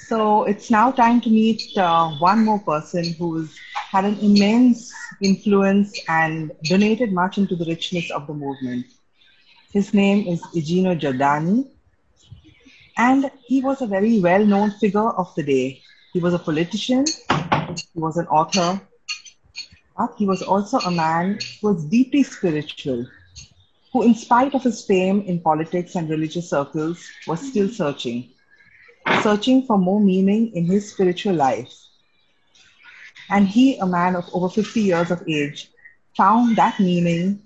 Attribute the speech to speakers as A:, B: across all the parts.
A: So it's now time to meet one more person who's had an immense influence and donated much into the richness of the movement. His name is Igino Giordani, and he was a very well-known figure of the day. He was a politician, he was an author, but he was also a man who was deeply spiritual, who, in spite of his fame in politics and religious circles, was still searching for more meaning in his spiritual life. And he, a man of over 50 years of age, found that meaning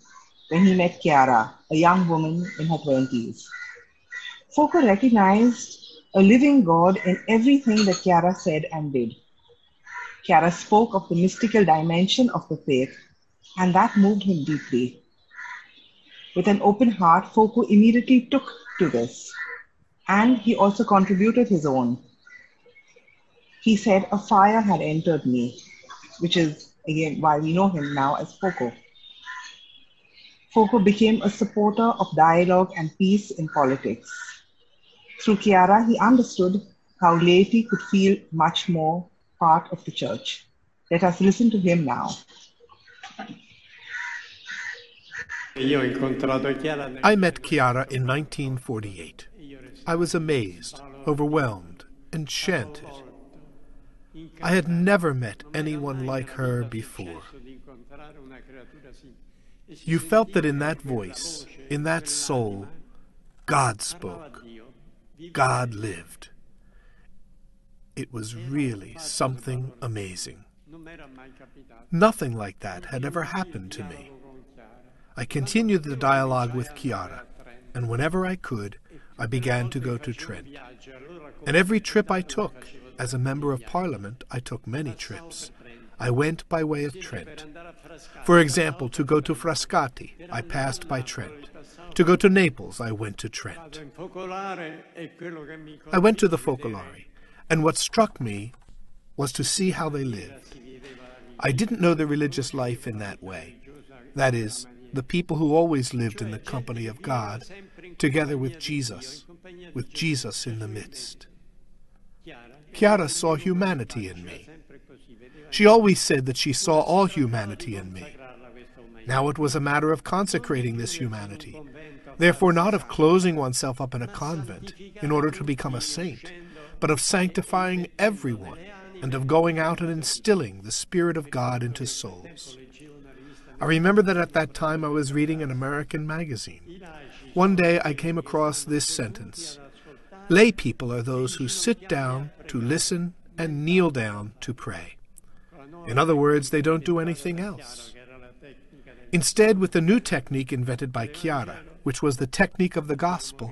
A: when he met Chiara, a young woman in her 20s. Foucault recognized a living God in everything that Chiara said and did. Chiara spoke of the mystical dimension of the faith, and that moved him deeply. With an open heart, Foucault immediately took to this, and he also contributed his own. He said, "A fire had entered me," which is, again, why we know him now as Foucault. Foucault became a supporter of dialogue and peace in politics. Through Chiara, he understood how laity could feel much more part of the church. Let us listen to him now.
B: I met Chiara in 1948. I was amazed, overwhelmed, enchanted. I had never met anyone like her before. You felt that in that voice, in that soul, God spoke. God lived. It was really something amazing. Nothing like that had ever happened to me. I continued the dialogue with Chiara, and whenever I could, I began to go to Trent. And every trip I took, as a member of Parliament, I took many trips. I went by way of Trent. For example, to go to Frascati, I passed by Trent. To go to Naples, I went to Trent. I went to the Focolare, and what struck me was to see how they lived. I didn't know the religious life in that way. That is, the people who always lived in the company of God, together with Jesus in the midst. Chiara saw humanity in me. She always said that she saw all humanity in me. Now it was a matter of consecrating this humanity, therefore not of closing oneself up in a convent in order to become a saint, but of sanctifying everyone and of going out and instilling the Spirit of God into souls. I remember that at that time I was reading an American magazine. One day I came across this sentence: "Lay people are those who sit down to listen and kneel down to pray." In other words, they don't do anything else. Instead, with the new technique invented by Chiara, which was the technique of the gospel,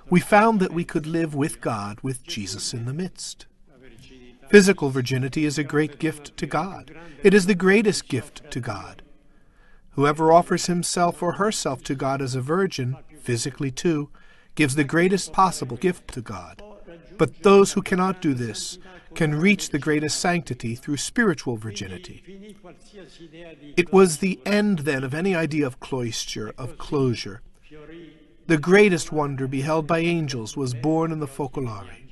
B: we found that we could live with God, with Jesus in the midst. Physical virginity is a great gift to God. It is the greatest gift to God. Whoever offers himself or herself to God as a virgin, physically too, gives the greatest possible gift to God. But those who cannot do this can reach the greatest sanctity through spiritual virginity. It was the end, then, of any idea of cloister, of closure. The greatest wonder beheld by angels was born in the Focolare.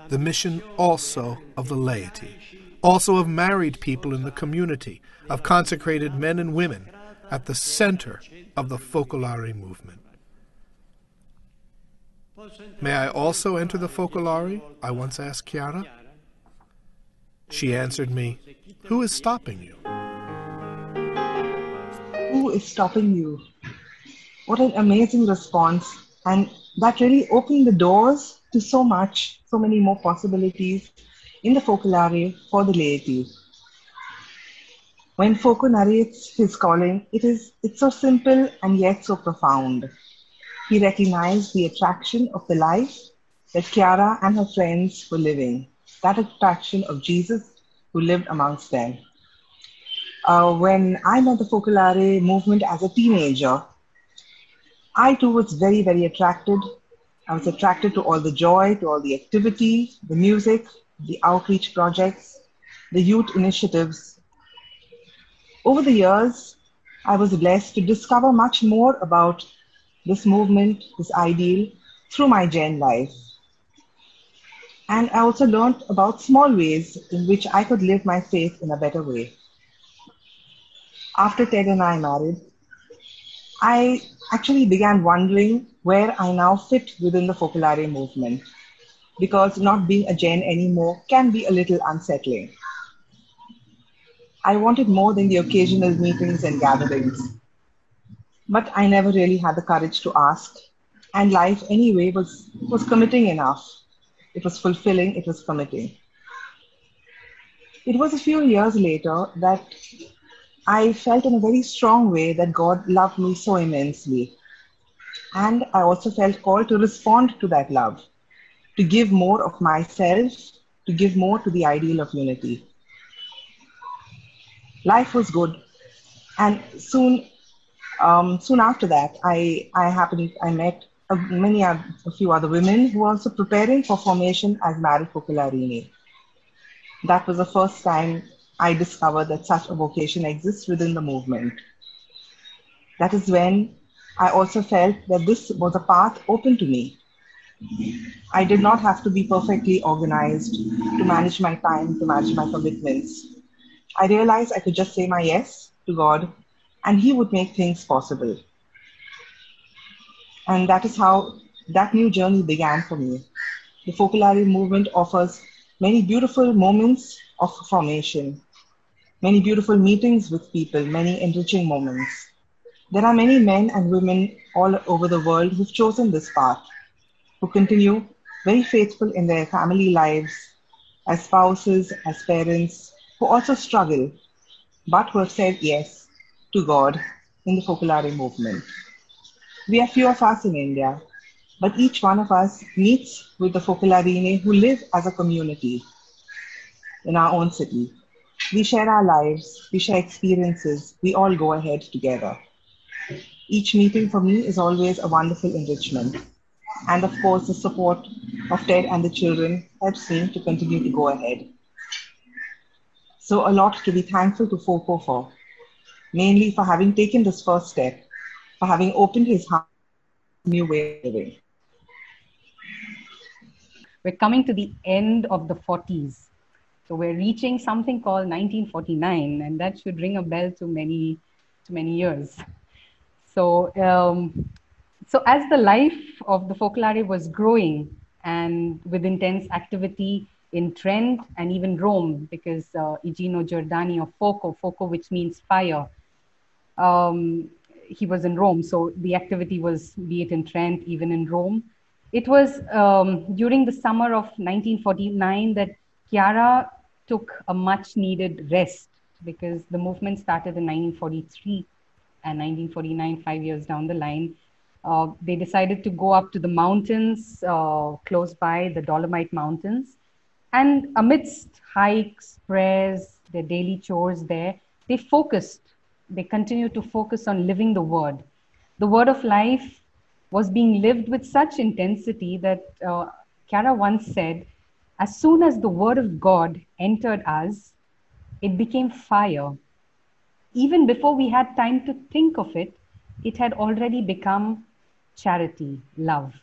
B: The mission also of the laity, also of married people in the community, of consecrated men and women, at the center of the Focolare movement. "May I also enter the Focolare?" I once asked Chiara. She answered me, "Who is stopping you?"
A: Who is stopping you? What an amazing response. And that really opened the doors to so much, so many more possibilities in the Focolare for the laity. When Foucault narrates his calling, it's so simple and yet so profound. He recognized the attraction of the life that Chiara and her friends were living, that attraction of Jesus who lived amongst them. When I met the Focolare movement as a teenager, I too was very, very attracted. I was attracted to all the joy, to all the activity, the music, the outreach projects, the youth initiatives. Over the years, I was blessed to discover much more about this movement, this ideal, through my Jain life. And I also learned about small ways in which I could live my faith in a better way. After Ted and I married, I actually began wondering where I now fit within the Focolare movement, because not being a Jain anymore can be a little unsettling. I wanted more than the occasional meetings and gatherings, but I never really had the courage to ask. And life anyway was committing enough. It was fulfilling, it was committing. It was a few years later that I felt in a very strong way that God loved me so immensely. And I also felt called to respond to that love, to give more of myself, to give more to the ideal of unity. Life was good. And soon after that, I met a few other women who were also preparing for formation as married Focolarini. That was the first time I discovered that such a vocation exists within the movement. That is when I also felt that this was a path open to me. I did not have to be perfectly organized to manage my time, to manage my commitments. I realized I could just say my yes to God and He would make things possible. And that is how that new journey began for me. The Focolare movement offers many beautiful moments of formation, many beautiful meetings with people, many enriching moments. There are many men and women all over the world who've chosen this path, who continue very faithful in their family lives, as spouses, as parents, who also struggle, but who have said yes to God in the Focolare movement. We are few of us in India, but each one of us meets with the Focolarine who live as a community in our own city. We share our lives, we share experiences, we all go ahead together. Each meeting for me is always a wonderful enrichment. And of course, the support of Ted and the children helps me to continue to go ahead. So a lot to be thankful to Foco for, mainly for having taken this first step, for having opened his heart to a new way of living.
C: We're coming to the end of the 40s. So we're reaching something called 1949, and that should ring a bell to many years. So, so as the life of the Focolare was growing and with intense activity in Trent and even Rome, because Igino Giordani of Foco, which means fire, he was in Rome. So the activity was, be it in Trent, even in Rome. It was during the summer of 1949 that Chiara took a much needed rest, because the movement started in 1943 and 1949, 5 years down the line. They decided to go up to the mountains close by, the Dolomite Mountains. And amidst hikes, prayers, their daily chores there, they continued to focus on living the word. The word of life was being lived with such intensity that Chiara once said, as soon as the word of God entered us, it became fire. Even before we had time to think of it, it had already become charity, love.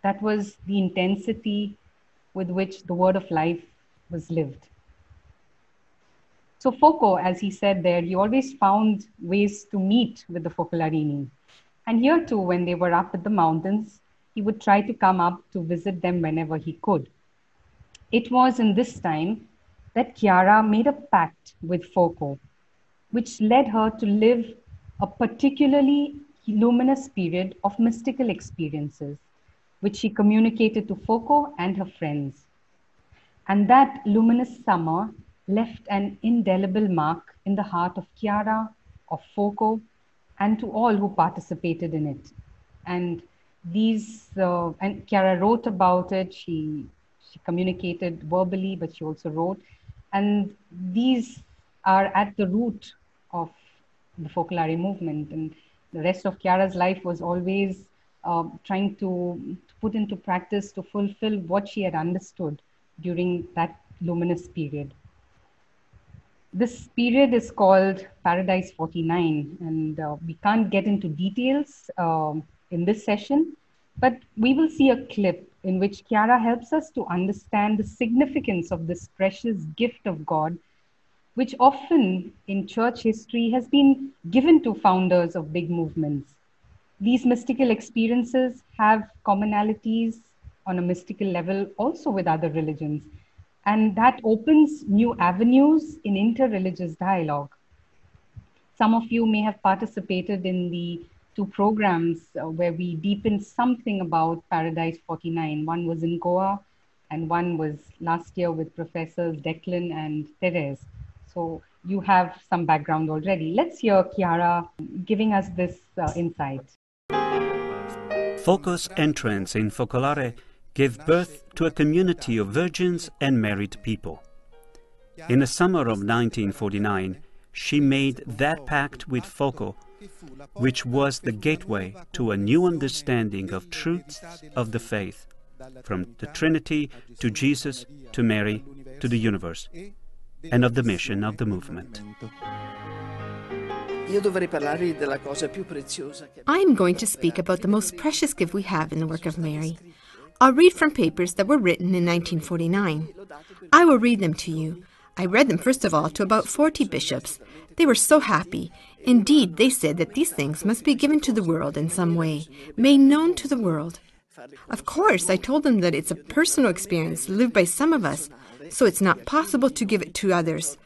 C: That was the intensity with which the word of life was lived. So Foco, as he said there, he always found ways to meet with the Focolarini. And here too, when they were up at the mountains, he would try to come up to visit them whenever he could. It was in this time that Chiara made a pact with Foco, which led her to live a particularly luminous period of mystical experiences, which she communicated to Foco and her friends. And that luminous summer left an indelible mark in the heart of Chiara, of Foco, and to all who participated in it. And and Chiara wrote about it. She communicated verbally, but she also wrote. And these are at the root of the Focolare movement. And the rest of Chiara's life was always trying to put into practice, to fulfill what she had understood during that luminous period. This period is called Paradise 49, and we can't get into details in this session, but we will see a clip in which Chiara helps us to understand the significance of this precious gift of God, which often in church history has been given to founders of big movements. These mystical experiences have commonalities on a mystical level also with other religions, and that opens new avenues in interreligious dialogue. Some of you may have participated in the two programs where we deepened something about Paradise 49. One was in Goa and one was last year with Professors Declan and Therese. So you have some background already. Let's hear Chiara giving us this insight.
D: Foco's entrance in Focolare gave birth to a community of virgins and married people. In the summer of 1949, she made that pact with Foco, which was the gateway to a new understanding of truths of the faith, from the Trinity to Jesus to Mary to the universe, and of the mission of the movement.
E: I'm going to speak about the most precious gift we have in the work of Mary. I'll read from papers that were written in 1949. I will read them to you. I read them first of all to about 40 bishops. They were so happy. Indeed, they said that these things must be given to the world in some way, made known to the world. Of course, I told them that it's a personal experience lived by some of us, so it's not possible to give it to others.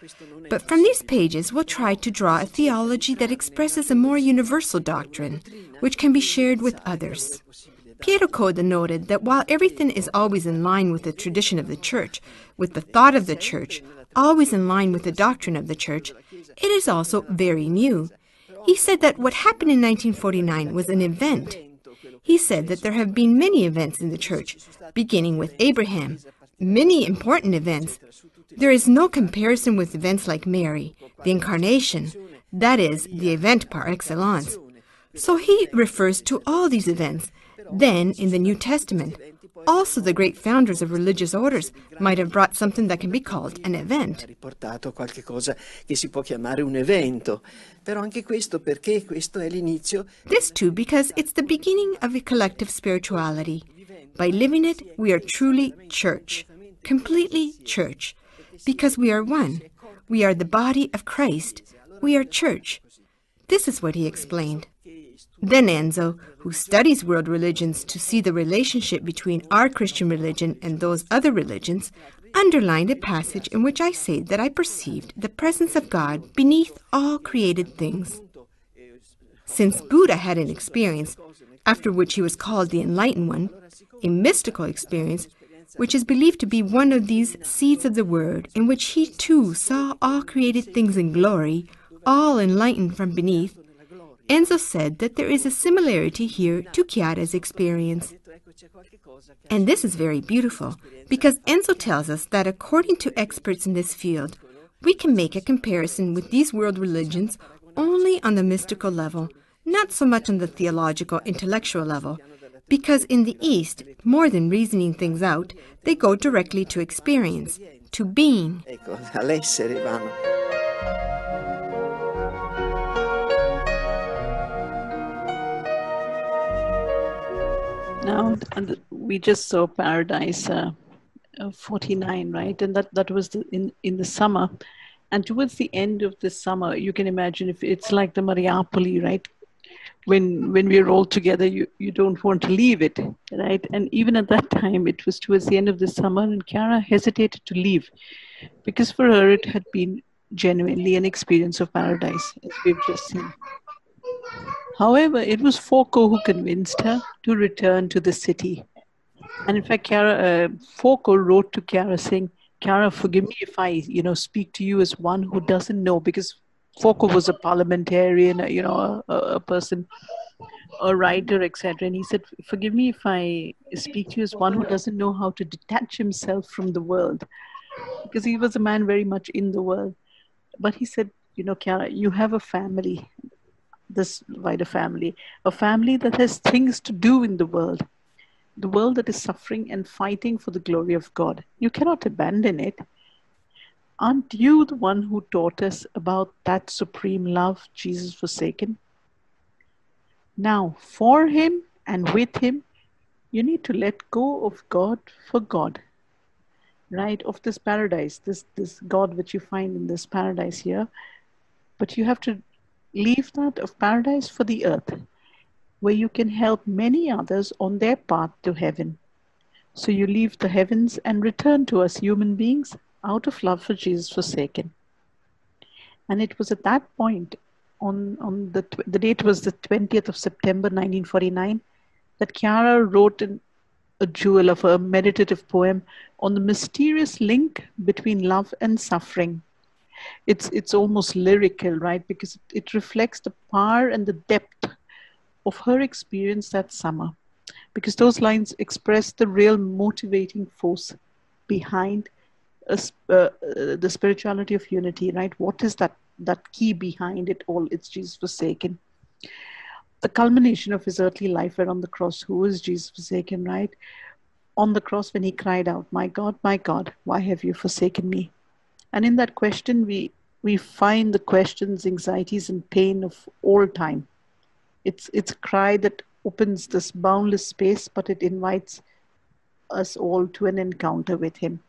E: But from these pages, we'll try to draw a theology that expresses a more universal doctrine, which can be shared with others. Piero Coda noted that while everything is always in line with the tradition of the Church, with the thought of the Church, always in line with the doctrine of the Church, it is also very new. He said that what happened in 1949 was an event. He said that there have been many events in the Church, beginning with Abraham, many important events. There is no comparison with events like Mary, the Incarnation, that is, the event par excellence. So he refers to all these events. Then, in the New Testament, also the great founders of religious orders might have brought something that can be called an event. This too because it's the beginning of a collective spirituality. By living it, we are truly church, completely church, because we are one. We are the body of Christ. We are church. This is what he explained. Then Enzo, who studies world religions to see the relationship between our Christian religion and those other religions, underlined a passage in which I say that I perceived the presence of God beneath all created things. Since Buddha had an experience, after which he was called the Enlightened One, a mystical experience, which is believed to be one of these seeds of the Word, in which he too saw all created things in glory, all enlightened from beneath, Enzo said that there is a similarity here to Chiara's experience. And this is very beautiful, because Enzo tells us that according to experts in this field, we can make a comparison with these world religions only on the mystical level, not so much on the theological, intellectual level, because in the East, more than reasoning things out, they go directly to experience, to being.
F: Now, we just saw Paradise 49, right? And that was in the summer. And towards the end of the summer, you can imagine if it's like the Mariapoli, right? When we're all together, you don't want to leave it, right? And even at that time, it was towards the end of the summer, and Chiara hesitated to leave because for her it had been genuinely an experience of paradise, as we've just seen. However, it was Foco who convinced her to return to the city. And in fact, Foco wrote to Chiara saying, Chiara, forgive me if I, speak to you as one who doesn't know, because Foco was a parliamentarian, a person, a writer, etc. And he said, forgive me if I speak to you as one who doesn't know how to detach himself from the world, because he was a man very much in the world. But he said, Chiara, you have a family, this wider family, a family that has things to do in the world that is suffering and fighting for the glory of God. You cannot abandon it. Aren't you the one who taught us about that supreme love, Jesus forsaken? Now, for him and with him, You need to let go of God for God, right? Of this paradise, this God which you find in this paradise here. But you have to leave that of paradise for the earth, where you can help many others on their path to heaven. So you leave the heavens and return to us human beings out of love for Jesus forsaken. And it was at that point, on the date was the 20th of September 1949, that Chiara wrote a jewel of a meditative poem on the mysterious link between love and suffering. It's almost lyrical, right? Because it reflects the power and the depth of her experience that summer. Because those lines express the real motivating force behind the spirituality of unity, right? What is that key behind it all? It's Jesus forsaken. The culmination of his earthly life were on the cross. Who is Jesus forsaken, right? On the cross when he cried out, my God, why have you forsaken me? And in that question, we find the questions, anxieties, and pain of all time. It's a cry that opens this boundless space, but it invites us all to an encounter with him.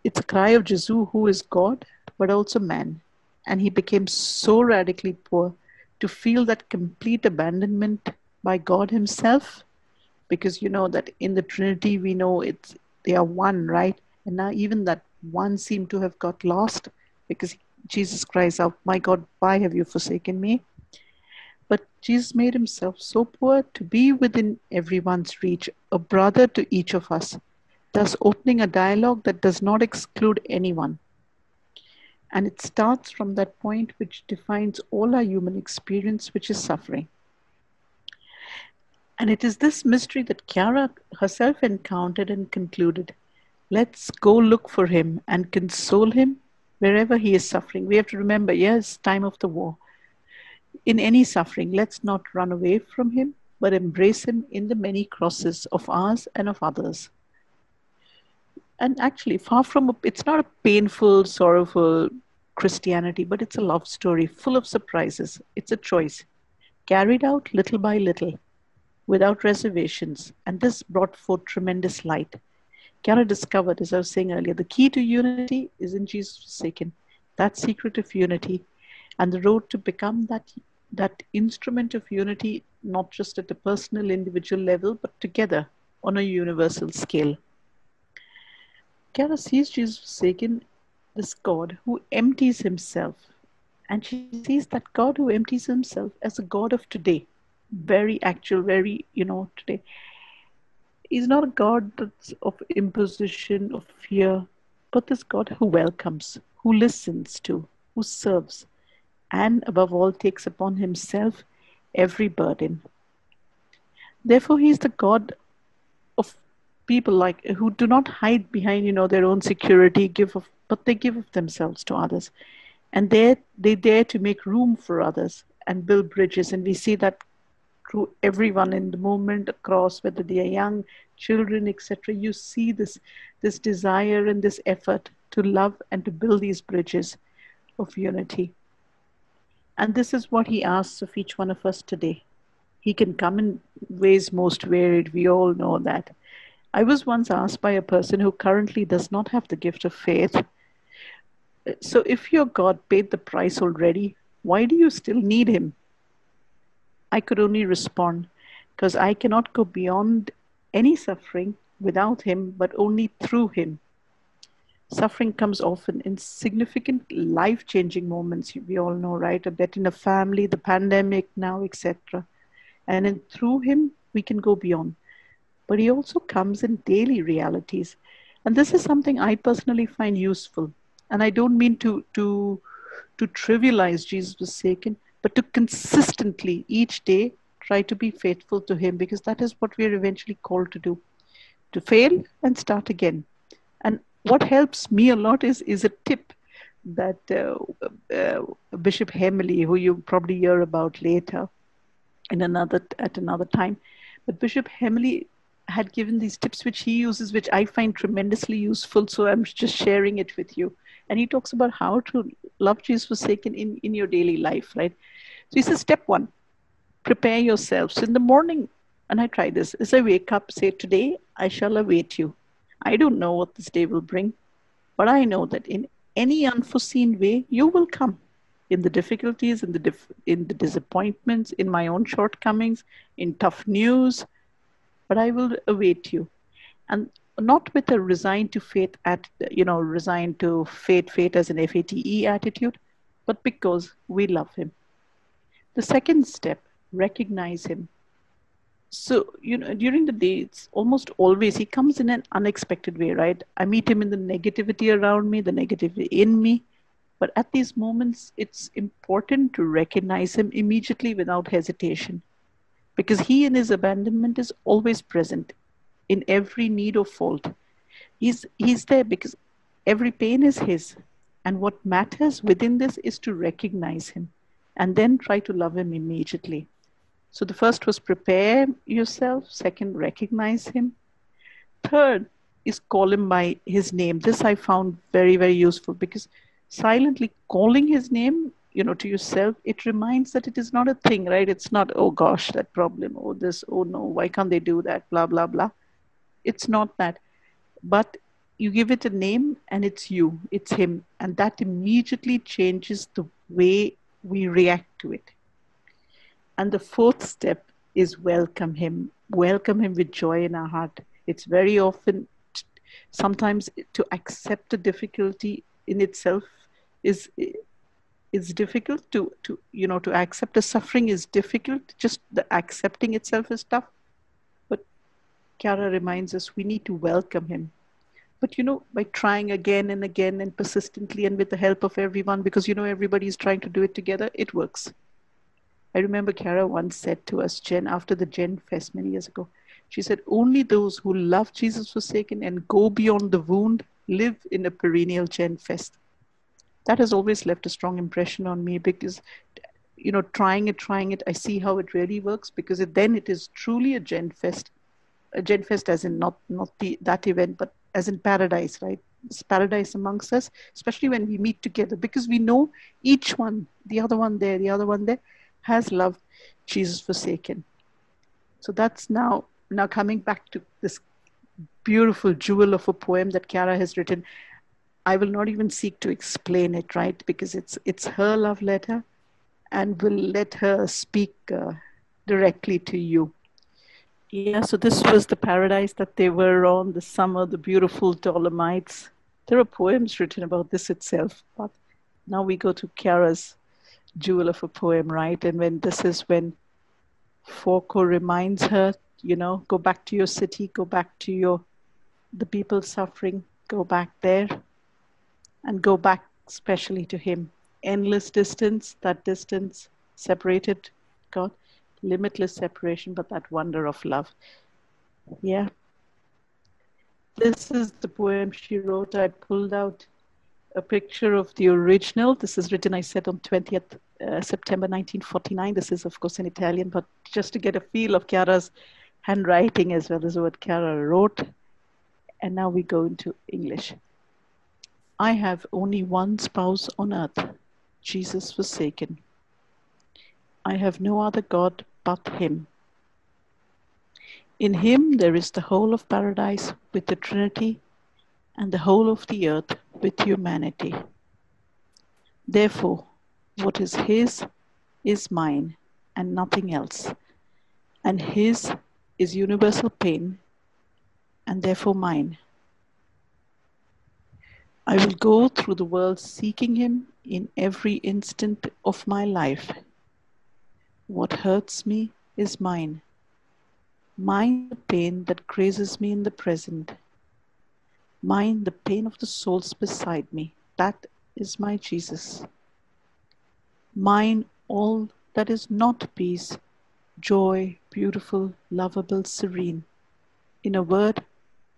F: It's a cry of Jesus, who is God, but also man. And he became so radically poor to feel that complete abandonment by God himself, because you know that in the Trinity, we know they are one, right? And now even that one seemed to have got lost, because Jesus cries out, my God, why have you forsaken me? But Jesus made himself so poor to be within everyone's reach, a brother to each of us, thus opening a dialogue that does not exclude anyone. And it starts from that point which defines all our human experience, which is suffering. And it is this mystery that Chiara herself encountered and concluded. Let's go look for him and console him wherever he is suffering. We have to remember, yes, time of the war. In any suffering, let's not run away from him, but embrace him in the many crosses of ours and of others. And actually, it's not a painful, sorrowful Christianity, but it's a love story full of surprises. It's a choice, carried out little by little, without reservations. And this brought forth tremendous light. Chiara discovered, as I was saying earlier, the key to unity is in Jesus forsaken, that secret of unity, and the road to become that instrument of unity, not just at a personal, individual level, but together on a universal scale. Chiara sees Jesus forsaken, this God who empties himself, and she sees that God who empties himself as a God of today, very actual, very, today. He's not a God that's of imposition, of fear, but this God who welcomes, who listens to, who serves, and above all takes upon himself every burden. Therefore, he's the God of people who do not hide behind, their own security, but they give of themselves to others. And they dare to make room for others and build bridges. And we see that through everyone in the movement across, whether they are young, children, etc. You see this desire and this effort to love and to build these bridges of unity. And this is what he asks of each one of us today. He can come in ways most varied. We all know that. I was once asked by a person who currently does not have the gift of faith, so if your God paid the price already, why do you still need him? I could only respond, because I cannot go beyond any suffering without him, but only through him. Suffering comes often in significant life-changing moments, we all know, right? A death in a family, the pandemic now, etc. And through him, we can go beyond. But he also comes in daily realities. And this is something I personally find useful. And I don't mean to trivialize Jesus forsaken, but to consistently, each day, try to be faithful to him, because that is what we are eventually called to do. To fail and start again. And what helps me a lot is a tip that Bishop Hemley, who you probably hear about later at another time, but Bishop Hemley had given these tips which he uses, which I find tremendously useful. So I'm just sharing it with you. And he talks about how to love Jesus forsaken in your daily life, right? So he says, step 1, prepare yourself. So in the morning, And I try this. As I wake up, say, today I shall await you. I don't know what this day will bring, but I know that in any unforeseen way, you will come. In the difficulties, in the disappointments, in my own shortcomings, in tough news, but I will await you. And not with a resigned to fate resigned to fate as an FATE attitude, but because we love him. The second step, recognize him. So, during the day, it's almost always, he comes in an unexpected way, right? I meet him in the negativity around me, the negativity in me. But at these moments, it's important to recognize him immediately without hesitation, because he in his abandonment is always present in every need or fault. He's there because every pain is his. And what matters within this is to recognize him and then try to love him immediately. So the first was prepare yourself. Second, recognize him. Third is call him by his name. This I found very, very useful, because silently calling his name, to yourself, it reminds that it is not a thing, right? It's not, oh gosh, that problem, oh this, oh no, why can't they do that, blah, blah, blah. It's not that. But you give it a name and it's you, it's him. And that immediately changes the way we react to it. And the fourth step is welcome him with joy in our heart. It's very often, sometimes to accept the difficulty in itself is difficult. To accept the suffering is difficult. Just the accepting itself is tough. But Chiara reminds us we need to welcome him. But by trying again and again and persistently and with the help of everyone, because everybody's trying to do it together, it works. I remember Chiara once said to us, Jen, after the Gen Fest many years ago, she said, only those who love Jesus forsaken and go beyond the wound live in a perennial Gen Fest. That has always left a strong impression on me, because, trying it, I see how it really works, because then it is truly a Gen Fest as in not that event, but as in paradise, right? It's paradise amongst us, especially when we meet together, because we know each one, the other one there, has loved Jesus forsaken. So that's now coming back to this beautiful jewel of a poem that Chiara has written. I will not even seek to explain it, right? Because it's her love letter, and will let her speak directly to you. Yeah, so this was the paradise that they were on, the summer, the beautiful Dolomites. There are poems written about this itself, but now we go to Chiara's jewel of a poem, right? And when Foco reminds her, go back to your city, go back to the people suffering, go back there, and go back especially to him. Endless distance, that distance separated God, limitless separation, but that wonder of love. Yeah. This is the poem she wrote. I pulled out a picture of the original. This is written, I said, on 20th September 1949. This is, of course, in Italian, but just to get a feel of Chiara's handwriting as well as what Chiara wrote. And now we go into English. I have only one spouse on earth, Jesus forsaken. I have no other God but him. In him there is the whole of paradise with the Trinity, and the whole of the earth with humanity. Therefore, what is his is mine and nothing else, and his is universal pain, and therefore mine. I will go through the world seeking him in every instant of my life. What hurts me is mine. Mine the pain that grazes me in the present. Mine the pain of the souls beside me. That is my Jesus. Mine all that is not peace, joy, beautiful, lovable, serene. In a word,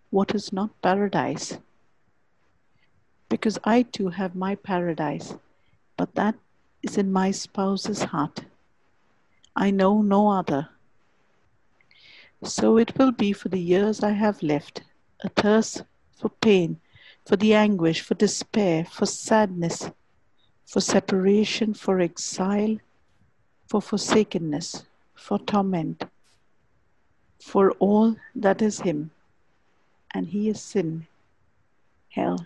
F: what is not paradise? Because I too have my paradise, but that is in my spouse's heart. I know no other. So it will be for the years I have left, a thirst for pain, for the anguish, for despair, for sadness, for separation, for exile, for forsakenness, for torment. for all that is him, and he is sin, hell.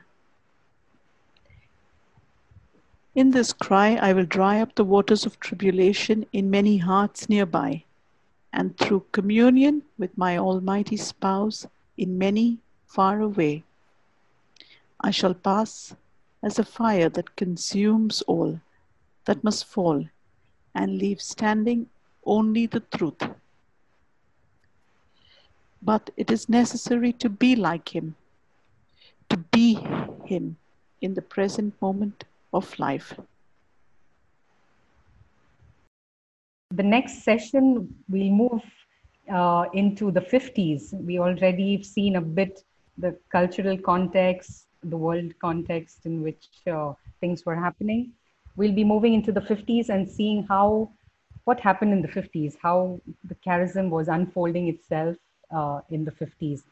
F: In this cry I will dry up the waters of tribulation in many hearts nearby, and through communion with my almighty spouse in many far away, I shall pass as a fire that consumes all that must fall, and leave standing only the truth. But it is necessary to be like him, to be him in the present moment of life.
C: The next session, we'll move into the 50s. We already have seen a bit the cultural context, the world context in which things were happening. We'll be moving into the 50s and seeing what happened in the 50s, how the charism was unfolding itself in the 50s.